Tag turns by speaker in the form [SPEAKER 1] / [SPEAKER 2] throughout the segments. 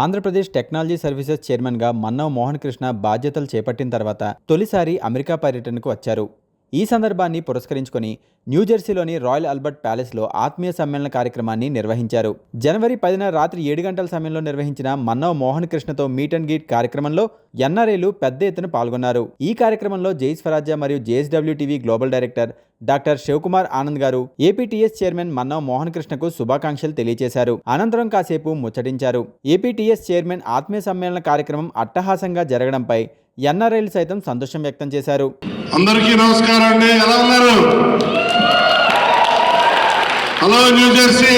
[SPEAKER 1] Andhra Pradesh technology services చైర్మన్గా మన్నవ మోహన్ కృష్ణ బాధ్యతలు చేపట్టిన తర్వాత తొలిసారి అమెరికా పర్యటనకు వచ్చారు. ఈ సందర్భాన్ని పురస్కరించుకొని న్యూజెర్సీలోని రాయల్ ఆల్బర్ట్ ప్యాలెస్లో ఆత్మీయ సమ్మేళన కార్యక్రమాన్ని నిర్వహించారు. జనవరి 10న రాత్రి 7 గంటల సమయంలో నిర్వహించిన మన్నవ మోహన్ కృష్ణతో మీట్ అండ్ గీట్ కార్యక్రమంలో ఎన్ఆర్ఐలు పెద్ద ఎత్తున పాల్గొన్నారు. ఈ కార్యక్రమంలో జై స్వరాజ్య మరియు JSW TV global director doctor Shivakumar Anand గారు ఏపీటీఎస్ చైర్మన్ మన్నవ మోహన్ కృష్ణకు శుభాకాంక్షలు తెలియజేశారు. అనంతరం కాసేపు ముచ్చటించారు. ఏపీటీఎస్ చైర్మన్ ఆత్మీయ సమ్మేళన కార్యక్రమం అట్టహాసంగా జరగడంపై ఎన్ఆర్ఐలు సైతం సంతోషం వ్యక్తం చేశారు.
[SPEAKER 2] అందరికీ నమస్కారం అండి. ఎలా ఉన్నారు? Hello New Jersey.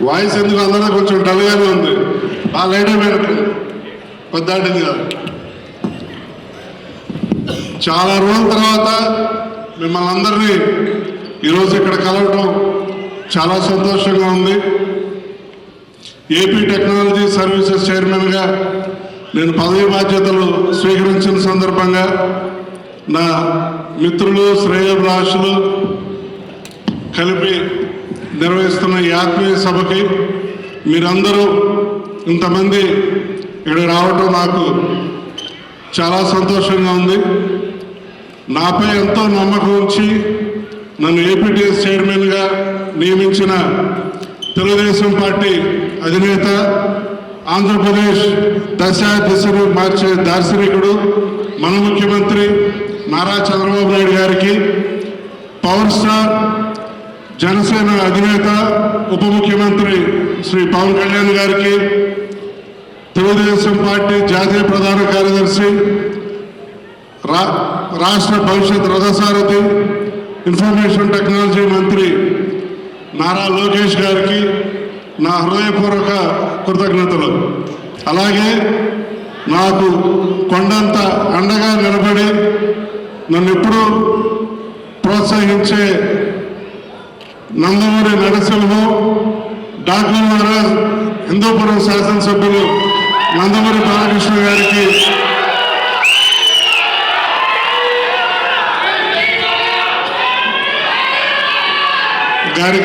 [SPEAKER 2] వాయిస్ ఎందుకు అందరూ కొంచెం డల్గానే ఉంది. ఆ లైట్ పెద్దాటింది కాదు. చాలా రోజుల తర్వాత మిమ్మల్ని అందరినీ ఈరోజు ఇక్కడ కలవటం చాలా సంతోషంగా ఉంది. ఏపీ టెక్నాలజీ సర్వీసెస్ చైర్మన్గా నేను పదవి బాధ్యతలు స్వీకరించిన సందర్భంగా నా మిత్రులు శ్రేయోభిలాషులు కలిపి నిర్వహిస్తున్న ఈ ఆత్మీయ సభకి మీరందరూ ఇంతమంది ఇక్కడ రావటం నాకు చాలా సంతోషంగా ఉంది. నాపై ఎంతో నమ్మకం ఉంచి నన్ను ఏపీటీఎస్ చైర్మన్గా నియమించిన తెలుగుదేశం పార్టీ అధినేత, ఆంధ్రప్రదేశ్ దిశను మార్చే దార్శనికుడు మన ముఖ్యమంత్రి నారా చంద్రబాబు నాయుడు గారికి, పవర్ స్టార్ జనసేన అధినేత ఉప ముఖ్యమంత్రి శ్రీ పవన్ కళ్యాణ్ గారికి, తెలుగుదేశం పార్టీ జాతీయ ప్రధాన కార్యదర్శి, రాష్ట్ర భవిష్యత్ రథసారథి, ఇన్ఫర్మేషన్ టెక్నాలజీ మంత్రి నారా లోకేష్ గారికి నా హృదయపూర్వక కృతజ్ఞతలు. అలాగే నాకు కొండంత అండగా నిలబడి నన్ను ఎప్పుడూ ప్రోత్సహించే నందమూరి నరసింహం, డాక్టర్ మహారాజ్, హిందూపురం శాసనసభ్యులు నందమూరి బాలకృష్ణ గారికి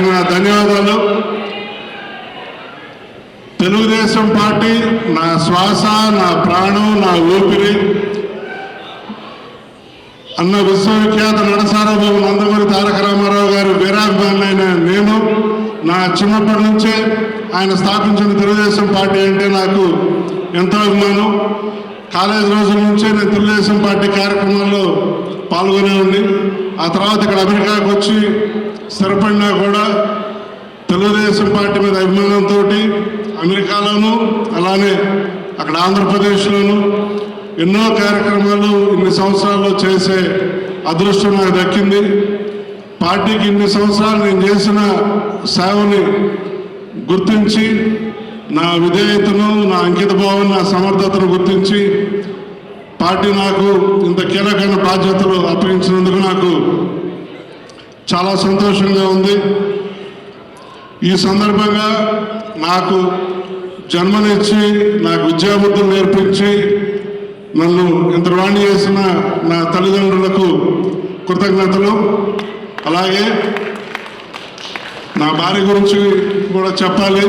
[SPEAKER 2] నా ధన్యవాదాలు. తెలుగుదేశం పార్టీ నా శ్వాస, నా ప్రాణం, నా ఊపిరి అన్న విశ్వవిఖ్యాత నటసార్వభౌమ నందమూరి తారక రామారావు గారు వీరాభిమానులైన నేను నా చిన్నప్పటి నుంచే ఆయన స్థాపించిన తెలుగుదేశం పార్టీ అంటే నాకు ఎంతో అభిమానం. కాలేజ్ రోజుల నుంచే నేను తెలుగుదేశం పార్టీ కార్యక్రమాల్లో పాల్గొనేవాడిని. ఆ తర్వాత ఇక్కడ అమెరికాకు వచ్చి స్థిరపడినా కూడా తెలుగుదేశం పార్టీ మీద అభిమానంతో అమెరికాలోను అలానే అక్కడ ఆంధ్రప్రదేశ్లోను ఎన్నో కార్యక్రమాలు ఇన్ని సంవత్సరాల్లో చేసే అదృష్టం నాకు దక్కింది. పార్టీకి ఇన్ని సంవత్సరాలు నేను చేసిన సేవని గుర్తించి నా విధేయతను, నా అంకితభావం, నా సమర్థతను గుర్తించి పార్టీ నాకు ఇంత కీలకమైన బాధ్యతలు అప్పగించినందుకు నాకు చాలా సంతోషంగా ఉంది. ఈ సందర్భంగా నాకు జన్మనిచ్చి నాకు విద్యాబుద్ధులు నేర్పించి నన్ను ఇంత వాణి చేసిన నా తల్లిదండ్రులకు కృతజ్ఞతలు. అలాగే నా భార్య గురించి కూడా చెప్పాలి.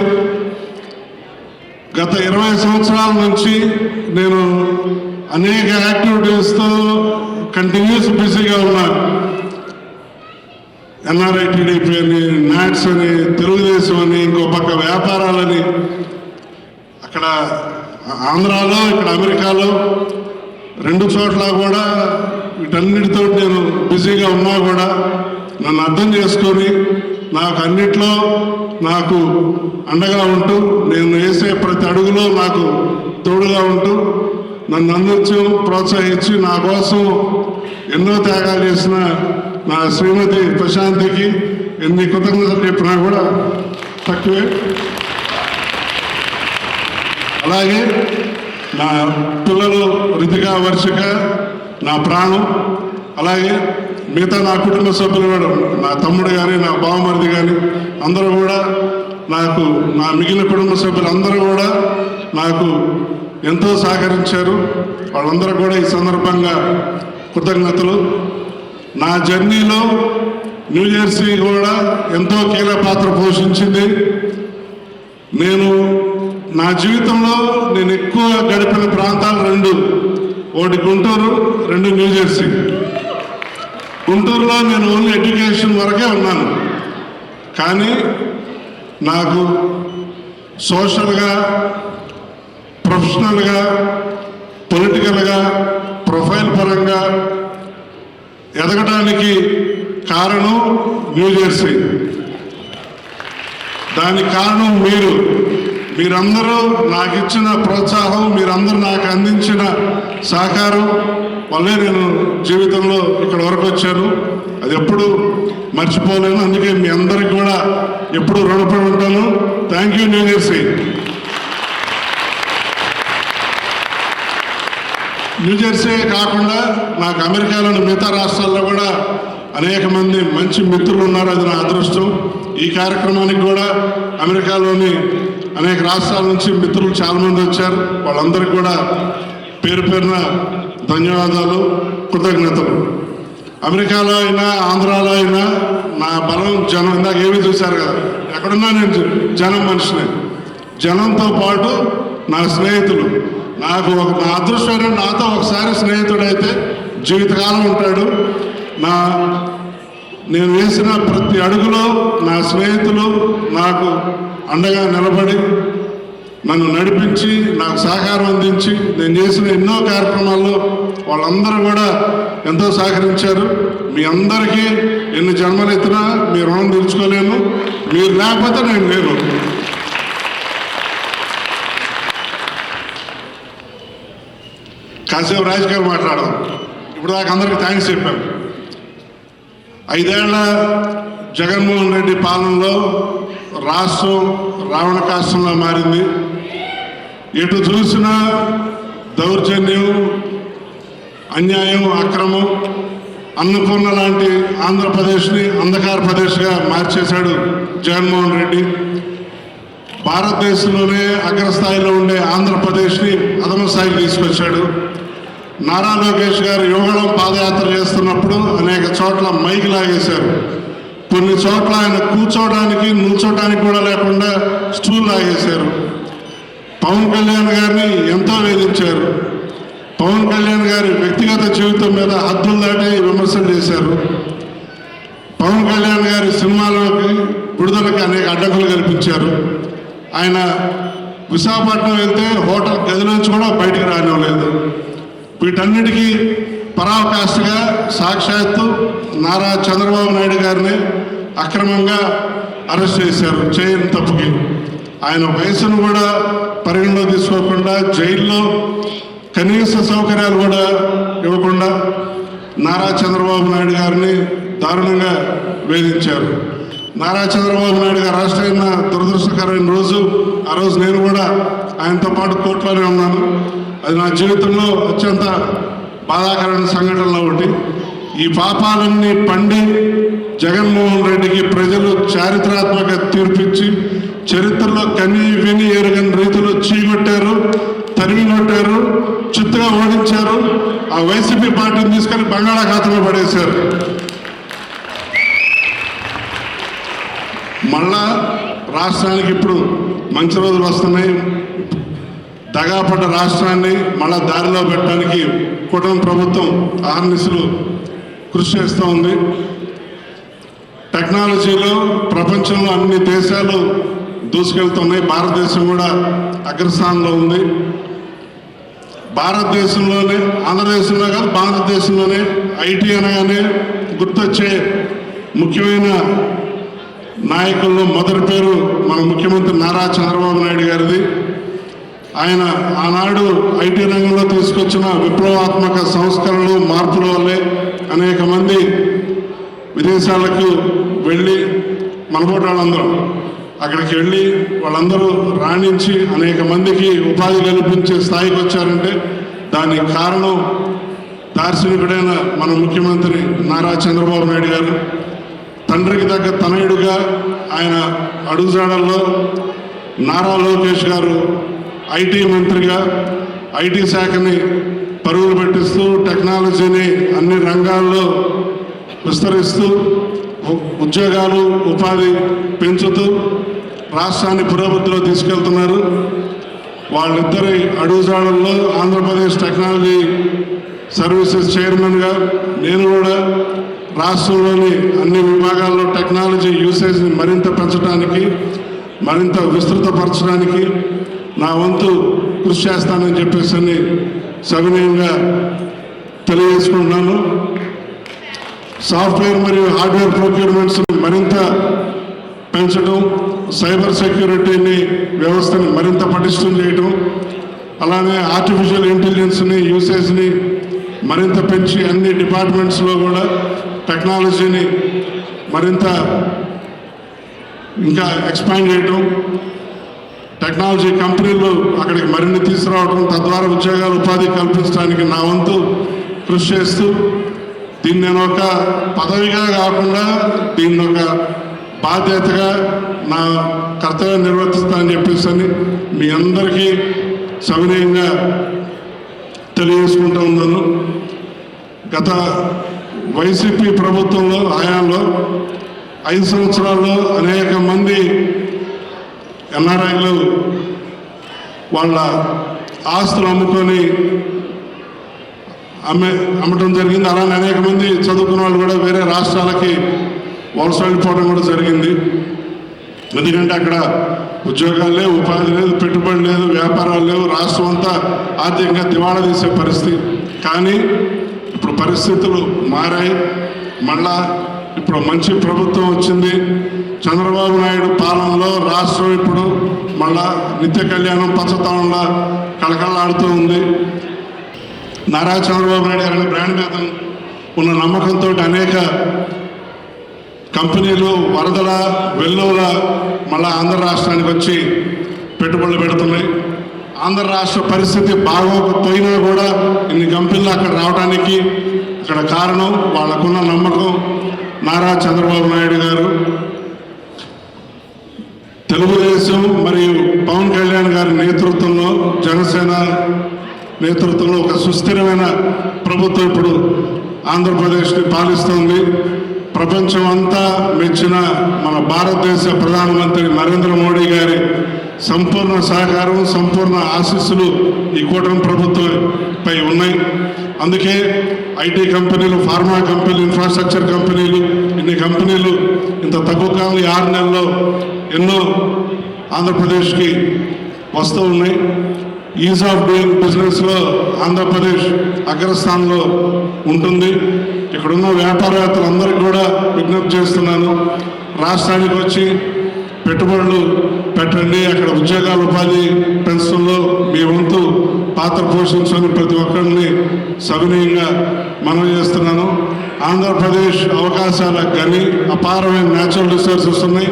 [SPEAKER 2] గత 20 సంవత్సరాల నుంచి నేను అనేక యాక్టివిటీస్తో కంటిన్యూస్ బిజీగా ఉన్నాను. ఎన్ఆర్ఐ టీడీపీ అని, నాట్స్ అని, తెలుగుదేశం అని, ఇంకో పక్క వ్యాపారాలని, అక్కడ ఆంధ్రాలో ఇక్కడ అమెరికాలో 2 చోట్ల కూడా వీటన్నిటితో నేను బిజీగా ఉన్నా కూడా నన్ను అర్థం చేసుకొని నాకు అన్నిట్లో నాకు అండగా ఉంటూ నేను వేసే ప్రతి అడుగులో నాకు తోడుగా ఉంటూ నన్ను అందించి ప్రోత్సహించి నా కోసం ఎన్నో త్యాగాలు చేసిన నా శ్రీమతి ప్రశాంతికి ఎన్ని కృతజ్ఞతలు చెప్పినా కూడా తక్కువే. అలాగే నా పిల్లలు రితిక, వర్షిక నా ప్రాణం. అలాగే మిగతా నా కుటుంబ సభ్యులు కూడా, నా తమ్ముడు కానీ, నా బావమరిది కానీ అందరూ కూడా నాకు, నా మిగిలిన కుటుంబ సభ్యులు అందరూ కూడా నాకు ఎంతో సహకరించారు. వాళ్ళందరూ కూడా ఈ సందర్భంగా కృతజ్ఞతలు. నా జర్నీలో న్యూజెర్సీ కూడా ఎంతో కీలక పాత్ర పోషించింది. నేను నా జీవితంలో నేను ఎక్కువ గడిపిన ప్రాంతాలు రెండు, ఒకటి గుంటూరు, రెండు న్యూజెర్సీ. గుంటూరులో నేను ఓన్లీ ఎడ్యుకేషన్ వరకే ఉన్నాను, కానీ నాకు సోషల్గా, ప్రొఫెషనల్గా, పొలిటికల్గా, ప్రొఫైల్ పరంగా ఎదగడానికి కారణం న్యూజెర్సీ. దానికి కారణం మీరందరూ నాకు ఇచ్చిన ప్రోత్సాహం, మీరందరూ నాకు అందించిన సహకారం వల్లే నేను జీవితంలో ఇక్కడ వరకు వచ్చాను. అది ఎప్పుడు మర్చిపోలేను. అందుకే మీ అందరికి కూడా ఎప్పుడు రుణపడి ఉంటాను. Thank you New Jersey. న్యూజెర్సీ కాకుండా నాకు అమెరికాలోని మిగతా రాష్ట్రాల్లో కూడా అనేక మంది మంచి మిత్రులు ఉన్నారు. అది నా అదృష్టం. ఈ కార్యక్రమానికి కూడా అమెరికాలోని అనేక రాష్ట్రాల నుంచి మిత్రులు చాలామంది వచ్చారు. వాళ్ళందరికీ కూడా పేరు పేరున ధన్యవాదాలు, కృతజ్ఞతలు. అమెరికాలో అయినా ఆంధ్రాలో అయినా నా బలం జనం. ఇందాక ఏమీ చూశారు కదా, ఎక్కడున్నా నేను జనం మనిషిని. జనంతో పాటు నా స్నేహితులు. నా అదృష్టమైన నాతో ఒకసారి స్నేహితుడైతే జీవితకాలం ఉంటాడు. నేను వేసిన ప్రతి అడుగులో నా స్నేహితులు నాకు అండగా నిలబడి నన్ను నడిపించి నాకు సహకారం అందించి నేను చేసిన ఎన్నో కార్యక్రమాల్లో వాళ్ళందరూ కూడా ఎంతో సహకరించారు. మీ అందరికీ ఎన్ని జన్మలు ఎత్తినా మీ రుణం తీర్చుకోలేను. మీరు లేకపోతే నేను లేను. కాసేపు రాజకీయాలు మాట్లాడదాం. ఇప్పుడు దాకా అందరికీ థ్యాంక్స్ చెప్పాను. 5 ఏళ్ల జగన్మోహన్ రెడ్డి పాలనలో రాష్ట్రం రావణ కాష్టంలో మారింది. ఎటు చూసినా దౌర్జన్యం, అన్యాయం, అక్రమం. అన్నపూర్ణ లాంటి ఆంధ్రప్రదేశ్ని అంధకార ప్రదేశ్గా మార్చేశాడు జగన్మోహన్ రెడ్డి. భారతదేశంలోనే అగ్రస్థాయిలో ఉండే ఆంధ్రప్రదేశ్ని అధమ స్థాయికి తీసుకొచ్చాడు. నారా లోకేష్ గారు యువగళం పాదయాత్ర చేస్తున్నప్పుడు అనేక చోట్ల మైకి లాగేశారు. కొన్ని చోట్ల ఆయన కూర్చోవడానికి, నిల్చోవడానికి కూడా లేకుండా స్టూల్ లాగేశారు. పవన్ కళ్యాణ్ గారిని ఎంతో వేధించారు. పవన్ కళ్యాణ్ గారి వ్యక్తిగత జీవితం మీద హద్దులు దాటి విమర్శలు చేశారు. పవన్ కళ్యాణ్ గారి సినిమాలోకి విడుదలకి అనేక అడ్డంకులు కల్పించారు. ఆయన విశాఖపట్నం వెళ్తే హోటల్ గదిలోంచి కూడా బయటికి రానివ్వలేదు. వీటన్నిటికీ పరాకాష్ఠగా సాక్షాత్తు నారా చంద్రబాబు నాయుడు గారిని అక్రమంగా అరెస్ట్ చేశారు చేయని తప్పుకి. ఆయన వయసును కూడా పరిగణలో తీసుకోకుండా జైల్లో కనీస సౌకర్యాలు కూడా ఇవ్వకుండా నారా చంద్రబాబు నాయుడు గారిని దారుణంగా వేధించారు. నారా చంద్రబాబు నాయుడు గారు అరెస్ట్ అయిన దురదృష్టకరమైన రోజు. ఆ రోజు నేను కూడా ఆయనతో పాటు కోర్టులోనే ఉన్నాను. అది నా జీవితంలో అత్యంత బాధాకరమైన సంఘటనలో ఒకటి. ఈ పాపాలన్నీ పండి జగన్మోహన్ రెడ్డికి ప్రజలు చారిత్రాత్మక తీర్పిచ్చి చరిత్రలో కని విని ఎరగని రీతిలో చీగొట్టారు, తరిమి కొట్టారు, చిత్తుగా ఓడించారు. ఆ వైసీపీ పార్టీని తీసుకొని బంగాళాఖాతంలో పడేశారు. మళ్ళా రాష్ట్రానికి ఇప్పుడు మంచి రోజులు వస్తున్నాయి. దగాపడ్డ రాష్ట్రాన్ని మళ్ళా దారిలో పెట్టడానికి కూటమి ప్రభుత్వం అహర్నిశలు కృషి చేస్తూ ఉంది. టెక్నాలజీలో ప్రపంచంలో అన్ని దేశాలు దూసుకెళ్తున్నాయి. భారతదేశం కూడా అగ్రస్థానంలో ఉంది. భారతదేశంలోనే, ఆంధ్రదేశంలో కాదు, భారతదేశంలోనే ఐటీ అనగానే గుర్తొచ్చే ముఖ్యమైన నాయకుల్లో మొదటి పేరు మన ముఖ్యమంత్రి నారా చంద్రబాబు నాయుడు గారిది. ఆయన ఆనాడు ఐటీ రంగంలో తీసుకొచ్చిన విప్లవాత్మక సంస్కరణలు, మార్పుల వల్లే అనేక మంది విదేశాలకు వెళ్ళి మనబోటి వాళ్ళందరూ అక్కడికి వెళ్ళి వాళ్ళందరూ రాణించి అనేక మందికి ఉపాధి కల్పించే స్థాయికి వచ్చారంటే దానికి కారణం దార్శనికుడైన మన ముఖ్యమంత్రి నారా చంద్రబాబు నాయుడు గారు. తండ్రికి తగ్గ తనయుడుగా ఆయన అడుగుజాడల్లో నారా లోకేష్ గారు ఐటీ మంత్రిగా ఐటీ శాఖని పరుగులు పెట్టిస్తూ టెక్నాలజీని అన్ని రంగాల్లో విస్తరిస్తూ ఉద్యోగాలు, ఉపాధి పెంచుతూ రాష్ట్రాన్ని పురోగతిలో తీసుకెళ్తున్నారు. వాళ్ళిద్దరి అడుగుజాడల్లో ఆంధ్రప్రదేశ్ టెక్నాలజీ సర్వీసెస్ చైర్మన్గా నేను కూడా రాష్ట్రంలోని అన్ని విభాగాల్లో టెక్నాలజీ యూసేజ్ని మరింత పెంచడానికి, మరింత విస్తృతపరచడానికి నా వంతు కృషి చేస్తానని చెప్పేసి సవినయంగా తెలియజేసుకుంటున్నాను. సాఫ్ట్వేర్ మరియు హార్డ్వేర్ ప్రొక్యూర్మెంట్స్ మరింత పెంచడం, సైబర్ సెక్యూరిటీని వ్యవస్థని మరింత పటిష్టం చేయడం, అలానే ఆర్టిఫిషియల్ ఇంటెలిజెన్స్ని యూసేజ్ని మరింత పెంచి అన్ని డిపార్ట్మెంట్స్లో కూడా టెక్నాలజీని మరింత ఇంకా ఎక్స్పాండ్ చేయడం, టెక్నాలజీ కంపెనీలు అక్కడికి మరిన్ని తీసుకురావడం, తద్వారా ఉద్యోగాలు ఉపాధి కల్పించడానికి నా వంతు కృషి చేస్తూ దీన్ని నేను ఒక పదవిగా కాకుండా దీన్ని ఒక బాధ్యతగా నా కర్తవ్యం నిర్వర్తిస్తానని చెప్పేసి మీ అందరికీ సవినయంగా తెలియజేసుకుంటూ ఉన్నాను. గత వైసీపీ ప్రభుత్వంలో హయాంలో 5 సంవత్సరాల్లో అనేక మంది ఎన్ఆర్ఐలు వాళ్ళ ఆస్తులు అమ్ముకొని అమ్మటం జరిగింది. అలానే అనేక మంది చదువుకున్న వాళ్ళు కూడా వేరే రాష్ట్రాలకి వలస వెళ్ళిపోవడం కూడా జరిగింది. ఎందుకంటే అక్కడ ఉద్యోగాలు లేవు, ఉపాధి లేదు, పెట్టుబడి లేదు, వ్యాపారాలు లేవు, రాష్ట్రం అంతా ఆర్థికంగా దివాళా తీసే పరిస్థితి. కానీ ఇప్పుడు పరిస్థితులు మారాయి. మళ్ళా ఇప్పుడు మంచి ప్రభుత్వం వచ్చింది. చంద్రబాబు నాయుడు పాలనలో రాష్ట్రం ఇప్పుడు మళ్ళా నిత్య కళ్యాణం పచ్చతనంలా కళకళలాడుతూ ఉంది. నారా చంద్రబాబు నాయుడు గారి బ్రాండ్ మీద ఉన్న నమ్మకంతో అనేక కంపెనీలు వరదల వెల్లువల మళ్ళా ఆంధ్ర రాష్ట్రానికి వచ్చి పెట్టుబడులు పెడుతున్నాయి. ఆంధ్ర రాష్ట్ర పరిస్థితి బాగోకపోయినా కూడా ఇన్ని కంపెనీలు అక్కడ రావడానికి ఇక్కడ కారణం వాళ్ళకున్న నమ్మకం. నారా చంద్రబాబు నాయుడు గారు, తెలుగుదేశం మరియు పవన్ కళ్యాణ్ గారి నేతృత్వంలో, జనసేన నేతృత్వంలో ఒక సుస్థిరమైన ప్రభుత్వం ఇప్పుడు ఆంధ్రప్రదేశ్ని పాలిస్తోంది. ప్రపంచం అంతా మెచ్చిన మన భారతదేశ ప్రధానమంత్రి నరేంద్ర మోడీ గారి సంపూర్ణ సహకారం, సంపూర్ణ ఆశీస్సులు ఈ కూటమి ప్రభుత్వంపై ఉన్నాయి. అందుకే ఐటీ కంపెనీలు, ఫార్మా కంపెనీలు, ఇన్ఫ్రాస్ట్రక్చర్ కంపెనీలు, ఇన్ని కంపెనీలు ఇంత తక్కువ కాలం 6 నెలల్లో ఎన్నో ఆంధ్రప్రదేశ్కి వస్తూ ఉన్నాయి. ఈజ్ ఆఫ్ డూయింగ్ బిజినెస్లో ఆంధ్రప్రదేశ్ అగ్రస్థానంలో ఉంటుంది. ఇక్కడున్న వ్యాపారవేత్తలందరికీ కూడా విజ్ఞప్తి చేస్తున్నాను, రాష్ట్రానికి వచ్చి పెట్టుబడులు పెట్టండి, అక్కడ ఉద్యోగాలు ఉపాధి పెంచడంలో మీ వంతు పాత్ర పోషించని ప్రతి ఒక్కరిని సవినయంగా మనవి చేస్తున్నాను. ఆంధ్రప్రదేశ్ అవకాశాల గని, అపారమైన న్యాచురల్ రిసోర్సెస్ ఉన్నాయి,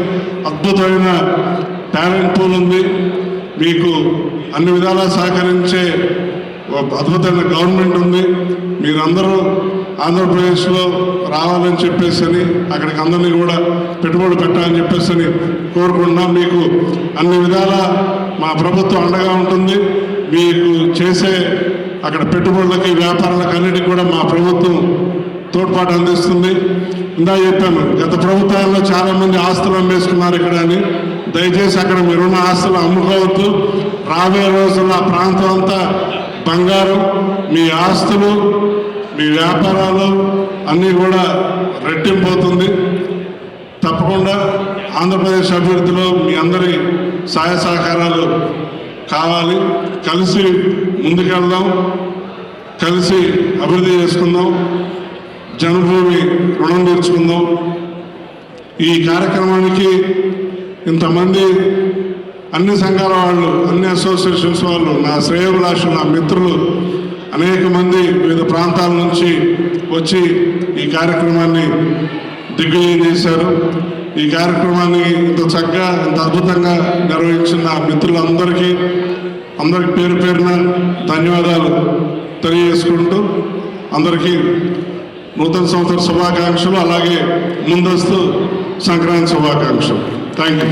[SPEAKER 2] అద్భుతమైన టాలెంట్ పూల్ ఉంది. మీకు అన్ని విధాలా సహకరించే అద్భుతమైన గవర్నమెంట్ ఉంది. మీరందరూ ఆంధ్రప్రదేశ్లో రావాలని చెప్పేసి అక్కడికి అందరినీ కూడా పెట్టుబడులు పెట్టాలని చెప్పేసి కోరుకుంటున్నాం. మీకు అన్ని విధాలా మా ప్రభుత్వం అండగా ఉంటుంది. మీకు చేసే అక్కడ పెట్టుబడులకి, వ్యాపారాలకు అన్నిటికీ కూడా మా ప్రభుత్వం తోడ్పాటు అందిస్తుంది. ఇందా చెప్పాను, గత ప్రభుత్వాల్లో చాలామంది ఆస్తులు అమ్మేసుకున్నారు ఇక్కడ అని. దయచేసి అక్కడ మీరున్న ఆస్తులు అమ్ముకోవద్దు. రాబోయే రోజుల్లో ఆ ప్రాంతం అంతా బంగారం, మీ ఆస్తులు, మీ వ్యాపారాలు అన్నీ కూడా రెట్టింపోతుంది. తప్పకుండా ఆంధ్రప్రదేశ్ అభివృద్ధిలో మీ అందరి సహాయ సహకారాలు కావాలి. కలిసి ముందుకెళ్దాం, కలిసి అభివృద్ధి చేసుకుందాం, జనభూమి రుణం తీర్చుకుందాం. ఈ కార్యక్రమానికి ఇంతమంది అన్ని సంఘాల వాళ్ళు, అన్ని అసోసియేషన్స్ వాళ్ళు, నా శ్రేయోభిలాషులు, నా మిత్రులు అనేక మంది వివిధ ప్రాంతాల నుంచి వచ్చి ఈ కార్యక్రమాన్ని దిగ్విజయం చేశారు. ఈ కార్యక్రమాన్ని ఇంత చక్కగా, ఇంత అద్భుతంగా నిర్వహించిన నా మిత్రులందరికీ పేరు పేరున ధన్యవాదాలు తెలియజేసుకుంటూ అందరికీ నూతన సంవత్సర శుభాకాంక్షలు, అలాగే ముందస్తు సంక్రాంతి శుభాకాంక్షలు. Thank you.